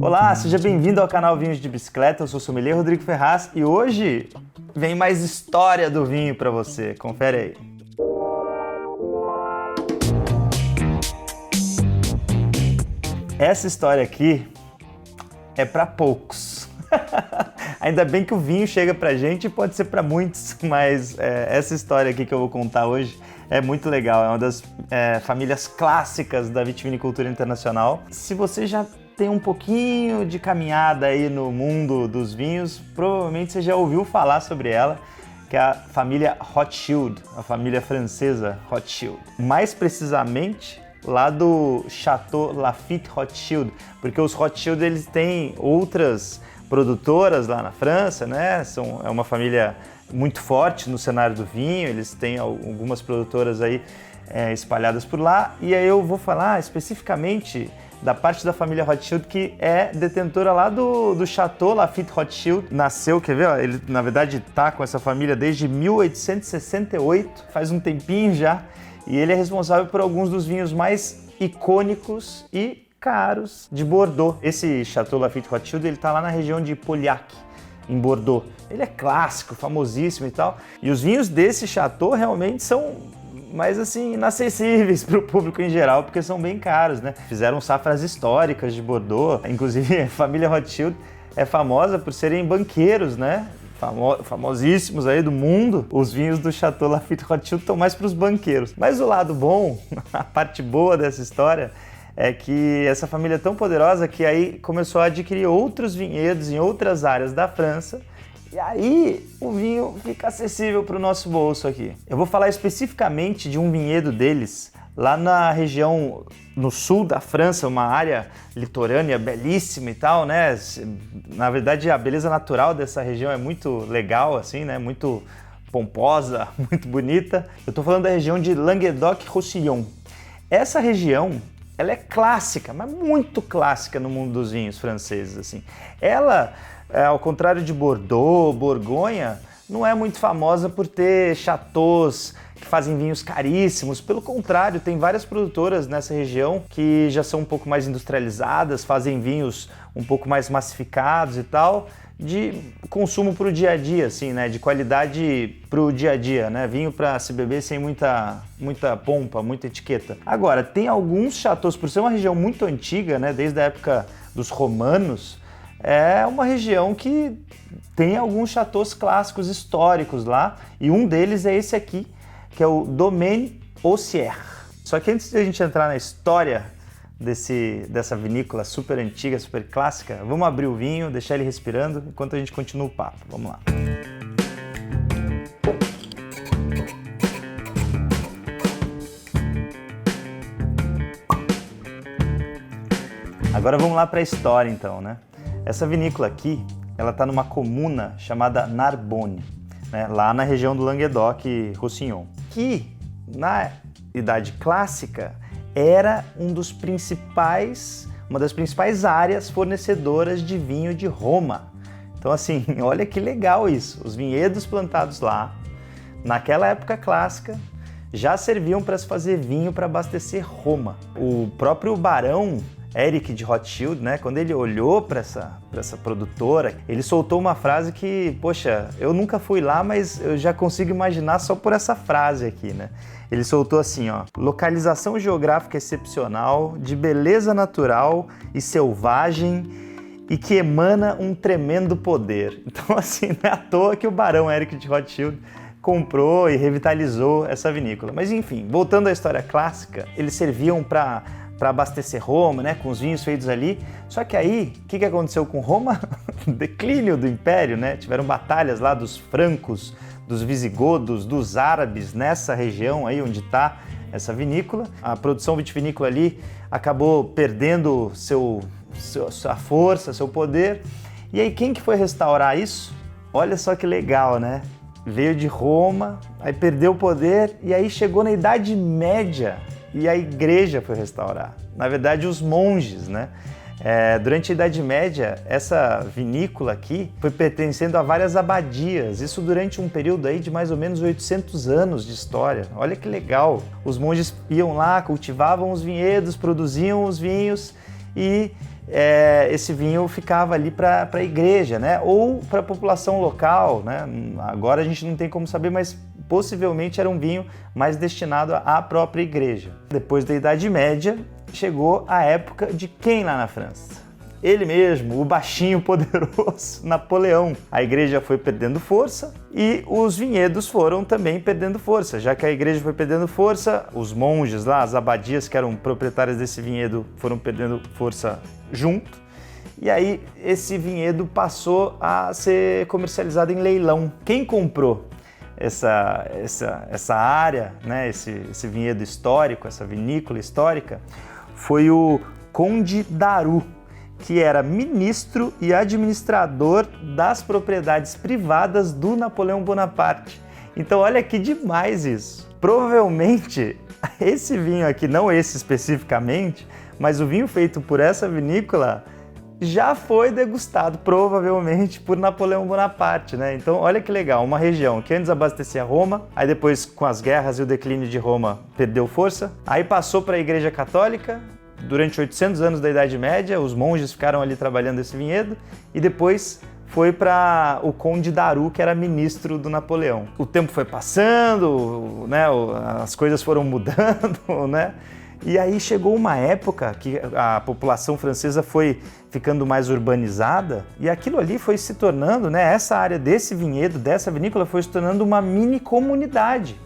Olá, seja bem-vindo ao canal Vinhos de Bicicleta, eu sou o sommelier Rodrigo Ferraz e hoje vem mais história do vinho para você, confere aí. Essa história aqui é para poucos. Ainda bem que o vinho chega pra gente e pode ser para muitos, mas essa história aqui que eu vou contar hoje é muito legal, é uma das famílias clássicas da vitivinicultura internacional. Se você já tem um pouquinho de caminhada aí no mundo dos vinhos, provavelmente você já ouviu falar sobre ela, que é a família Rothschild, a família francesa Rothschild. Mais precisamente, lá do Chateau Lafite Rothschild, porque os Rothschild eles têm outras produtoras lá na França, né? É uma família muito forte no cenário do vinho, eles têm algumas produtoras aí espalhadas por lá, e aí eu vou falar especificamente da parte da família Rothschild que é detentora lá do Chateau Lafite Rothschild. Nasceu, quer ver? Ó, ele na verdade tá com essa família desde 1868, faz um tempinho já, e ele é responsável por alguns dos vinhos mais icônicos e caros de Bordeaux. Esse Chateau Lafite Rothschild, ele tá lá na região de Pauillac, em Bordeaux. Ele é clássico, famosíssimo e tal, e os vinhos desse chateau realmente são mais assim, inacessíveis para o público em geral, porque são bem caros, né? Fizeram safras históricas de Bordeaux, inclusive a família Rothschild é famosa por serem banqueiros, né? Famosíssimos aí do mundo. Os vinhos do Chateau Lafite Rothschild estão mais para os banqueiros. Mas o lado bom, a parte boa dessa história, é que essa família é tão poderosa que aí começou a adquirir outros vinhedos em outras áreas da França. E aí o vinho fica acessível para o nosso bolso aqui. Eu vou falar especificamente de um vinhedo deles, lá na região no sul da França, uma área litorânea belíssima e tal, né? Na verdade, a beleza natural dessa região é muito legal, assim, né? Muito pomposa, muito bonita. Eu tô falando da região de Languedoc-Roussillon. Essa região, ela é clássica, mas muito clássica no mundo dos vinhos franceses, assim. Ela, ao contrário de Bordeaux, Borgonha, não é muito famosa por ter chateaus que fazem vinhos caríssimos. Pelo contrário, tem várias produtoras nessa região que já são um pouco mais industrializadas, fazem vinhos um pouco mais massificados e tal, de consumo para o dia a dia, assim, né? De qualidade para o dia a dia, né? Vinho para se beber sem muita pompa, muita etiqueta. Agora, tem alguns chateaus, por ser uma região muito antiga, né? Desde a época dos romanos, é uma região que tem alguns chateaus clássicos históricos lá, e um deles é esse aqui, que é o Domaine Ossier. Só que antes de a gente entrar na história dessa vinícola super antiga, super clássica, vamos abrir o vinho, deixar ele respirando, enquanto a gente continua o papo. Vamos lá. Agora vamos lá para a história então, né? Essa vinícola aqui, ela está numa comuna chamada Narbonne, né? Lá na região do Languedoc-Roussillon, que na Idade Clássica era uma das principais áreas fornecedoras de vinho de Roma. Então assim, olha que legal isso, os vinhedos plantados lá, naquela época clássica, já serviam para se fazer vinho para abastecer Roma. O próprio barão Eric de Rothschild, né, quando ele olhou para essa produtora, ele soltou uma frase que, poxa, eu nunca fui lá, mas eu já consigo imaginar só por essa frase aqui, né? Ele soltou assim, ó: localização geográfica excepcional, de beleza natural e selvagem e que emana um tremendo poder. Então, assim, não é à toa que o barão Eric de Rothschild comprou e revitalizou essa vinícola. Mas enfim, voltando à história clássica, eles serviam para abastecer Roma, né, com os vinhos feitos ali. Só que aí, o que aconteceu com Roma? Declínio do Império, né? Tiveram batalhas lá dos francos, dos visigodos, dos árabes, nessa região aí onde está essa vinícola. A produção vitivinícola ali acabou perdendo sua força, seu poder. E aí, quem que foi restaurar isso? Olha só que legal, né? Veio de Roma, aí perdeu o poder e aí chegou na Idade Média e a igreja foi restaurar. Na verdade, os monges, né? Durante a Idade Média, essa vinícola aqui foi pertencendo a várias abadias, isso durante um período aí de mais ou menos 800 anos de história. Olha que legal! Os monges iam lá, cultivavam os vinhedos, produziam os vinhos e esse vinho ficava ali para a igreja, né? Ou para a população local, né? Agora a gente não tem como saber, mas possivelmente era um vinho mais destinado à própria igreja. Depois da Idade Média, chegou a época de quem lá na França? Ele mesmo, o baixinho poderoso Napoleão. A igreja foi perdendo força e os vinhedos foram também perdendo força. Já que a igreja foi perdendo força, os monges lá, as abadias que eram proprietárias desse vinhedo foram perdendo força junto. E aí esse vinhedo passou a ser comercializado em leilão. Quem comprou essa área, né, esse vinhedo histórico, essa vinícola histórica, foi o Conde d'Aru, que era ministro e administrador das propriedades privadas do Napoleão Bonaparte. Então olha que demais isso. Provavelmente esse vinho aqui, não esse especificamente, mas o vinho feito por essa vinícola já foi degustado provavelmente por Napoleão Bonaparte, né? Então olha que legal, uma região que antes abastecia Roma, aí depois com as guerras e o declínio de Roma perdeu força, aí passou para a Igreja Católica. Durante 800 anos da Idade Média, os monges ficaram ali trabalhando esse vinhedo e depois foi para o Conde d'Aru, que era ministro do Napoleão. O tempo foi passando, né, as coisas foram mudando, né? E aí chegou uma época que a população francesa foi ficando mais urbanizada e aquilo ali foi se tornando, né, essa área desse vinhedo, dessa vinícola, foi se tornando uma mini comunidade.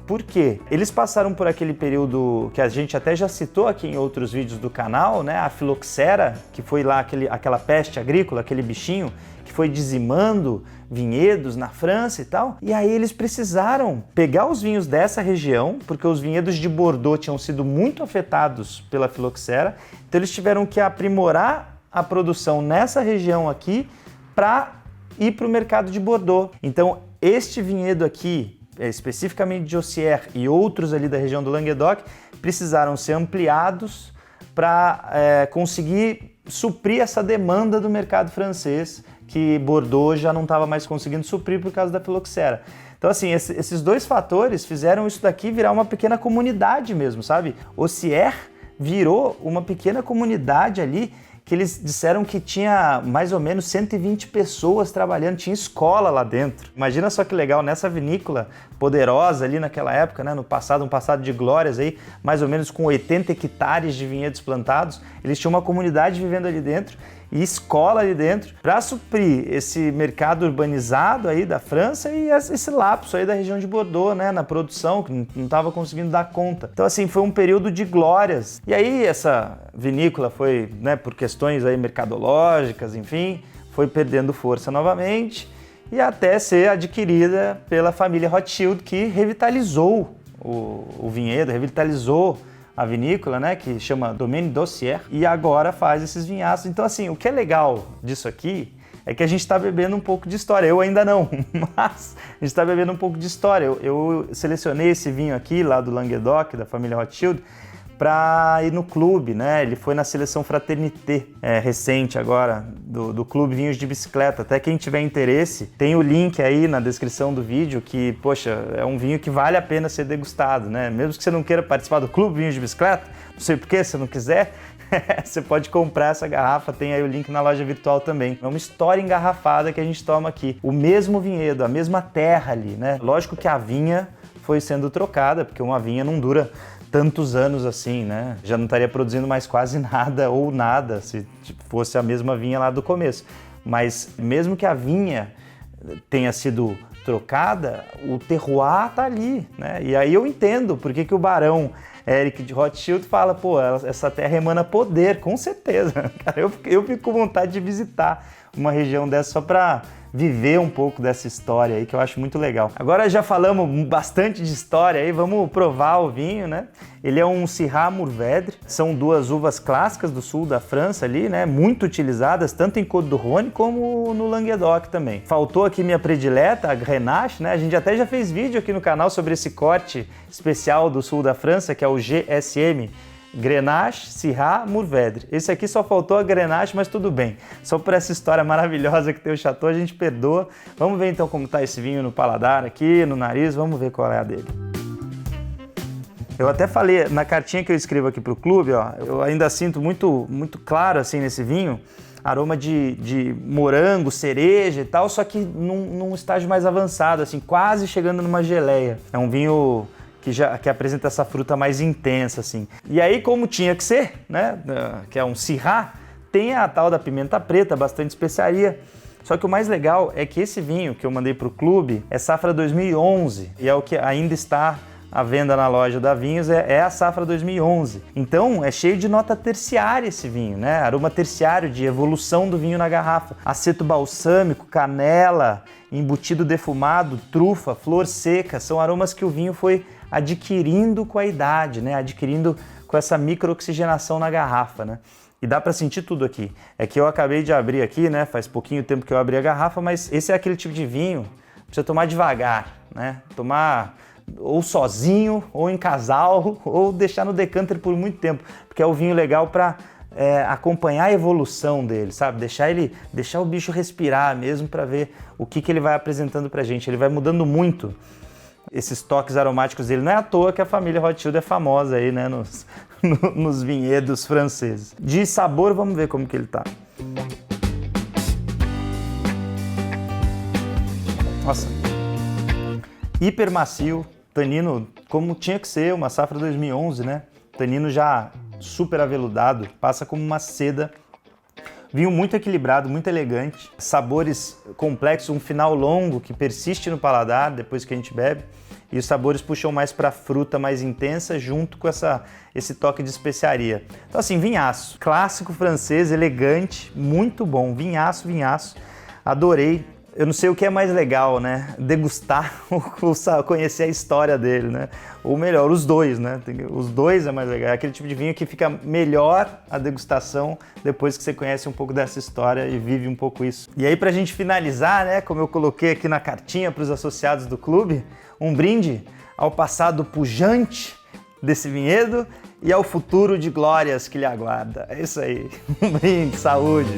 Por quê? Eles passaram por aquele período que a gente até já citou aqui em outros vídeos do canal, né? A filoxera, que foi lá aquela peste agrícola, aquele bichinho que foi dizimando vinhedos na França e tal. E aí eles precisaram pegar os vinhos dessa região, porque os vinhedos de Bordeaux tinham sido muito afetados pela filoxera. Então eles tiveram que aprimorar a produção nessa região aqui para ir para o mercado de Bordeaux. Então este vinhedo aqui, especificamente de Ossier e outros ali da região do Languedoc, precisaram ser ampliados para conseguir suprir essa demanda do mercado francês, que Bordeaux já não estava mais conseguindo suprir por causa da filoxera. Então assim, esses dois fatores fizeram isso daqui virar uma pequena comunidade mesmo, sabe? Ossier virou uma pequena comunidade ali, que eles disseram que tinha mais ou menos 120 pessoas trabalhando, tinha escola lá dentro. Imagina só que legal, nessa vinícola poderosa ali naquela época, né, no passado, um passado de glórias aí, mais ou menos com 80 hectares de vinhedos plantados, eles tinham uma comunidade vivendo ali dentro e escola ali dentro para suprir esse mercado urbanizado aí da França e esse lapso aí da região de Bordeaux, né, na produção, que não estava conseguindo dar conta. Então assim, foi um período de glórias. E aí essa vinícola foi, né, por questões aí mercadológicas, enfim, foi perdendo força novamente e até ser adquirida pela família Rothschild, que revitalizou o vinhedo, revitalizou a vinícola, né, que chama Domaine d'Ossier, e agora faz esses vinhaços. Então assim, o que é legal disso aqui é que a gente está bebendo um pouco de história. Eu ainda não, mas a gente está bebendo um pouco de história. Eu selecionei esse vinho aqui, lá do Languedoc, da família Rothschild, para ir no clube, né? Ele foi na seleção Fraternité recente agora, do Clube Vinhos de Bicicleta. Até quem tiver interesse, tem o link aí na descrição do vídeo que, poxa, é um vinho que vale a pena ser degustado, né? Mesmo que você não queira participar do Clube Vinhos de Bicicleta, não sei porquê, se você não quiser, você pode comprar essa garrafa, tem aí o link na loja virtual também. É uma história engarrafada que a gente toma aqui. O mesmo vinhedo, a mesma terra ali, né? Lógico que a vinha foi sendo trocada, porque uma vinha não dura tantos anos assim, né? Já não estaria produzindo mais quase nada ou nada se fosse a mesma vinha lá do começo. Mas mesmo que a vinha tenha sido trocada, o terroir tá ali, né? E aí eu entendo por que o barão Eric de Rothschild fala, pô, essa terra emana poder, com certeza. Cara, eu fico com vontade de visitar uma região dessa só para viver um pouco dessa história aí, que eu acho muito legal. Agora já falamos bastante de história aí, vamos provar o vinho, né? Ele é um Syrah Mourvèdre, são duas uvas clássicas do sul da França ali, né? Muito utilizadas, tanto em Côte du Rhône como no Languedoc também. Faltou aqui minha predileta, a Grenache, né? A gente até já fez vídeo aqui no canal sobre esse corte especial do sul da França, que é o GSM, Grenache, Syrah, Mourvèdre. Esse aqui só faltou a Grenache, mas tudo bem. Só por essa história maravilhosa que tem o Chateau, a gente perdoa. Vamos ver então como tá esse vinho no paladar aqui, no nariz, vamos ver qual é a dele. Eu até falei, na cartinha que eu escrevo aqui pro clube, ó, eu ainda sinto muito, muito claro assim nesse vinho, aroma de morango, cereja e tal, só que num estágio mais avançado, assim, quase chegando numa geleia. É um vinho que apresenta essa fruta mais intensa, assim. E aí, como tinha que ser, né, que é um Syrah, tem a tal da pimenta preta, bastante especiaria. Só que o mais legal é que esse vinho que eu mandei pro clube é safra 2011 e é o que ainda está à venda na loja da Vinhos, é a safra 2011. Então, é cheio de nota terciária esse vinho, né? Aroma terciário de evolução do vinho na garrafa. Aceto balsâmico, canela, embutido defumado, trufa, flor seca, são aromas que o vinho foi adquirindo com a idade, né? Adquirindo com essa microoxigenação na garrafa, né? E dá para sentir tudo aqui. É que eu acabei de abrir aqui, né? Faz pouquinho tempo que eu abri a garrafa, mas esse é aquele tipo de vinho pra você tomar devagar, né? Tomar ou sozinho, ou em casal, ou deixar no decanter por muito tempo, porque é o vinho legal para acompanhar a evolução dele, sabe? Deixar o bicho respirar mesmo para ver o que ele vai apresentando pra gente. Ele vai mudando muito esses toques aromáticos dele. Não é à toa que a família Rothschild é famosa aí, né, nos vinhedos franceses. De sabor, vamos ver como que ele tá. Nossa, hiper macio, tanino como tinha que ser, uma safra 2011, né? Tanino já super aveludado, passa como uma seda. Vinho muito equilibrado, muito elegante, sabores complexos, um final longo que persiste no paladar depois que a gente bebe. E os sabores puxam mais para fruta mais intensa junto com esse toque de especiaria. Então assim, vinhaço, clássico francês, elegante, muito bom, vinhaço, adorei. Eu não sei o que é mais legal, né? Degustar ou conhecer a história dele, né? Ou melhor, os dois, né? Os dois é mais legal. É aquele tipo de vinho que fica melhor a degustação depois que você conhece um pouco dessa história e vive um pouco isso. E aí, pra gente finalizar, né? Como eu coloquei aqui na cartinha para os associados do clube, um brinde ao passado pujante desse vinhedo e ao futuro de glórias que lhe aguarda. É isso aí. Um brinde, saúde!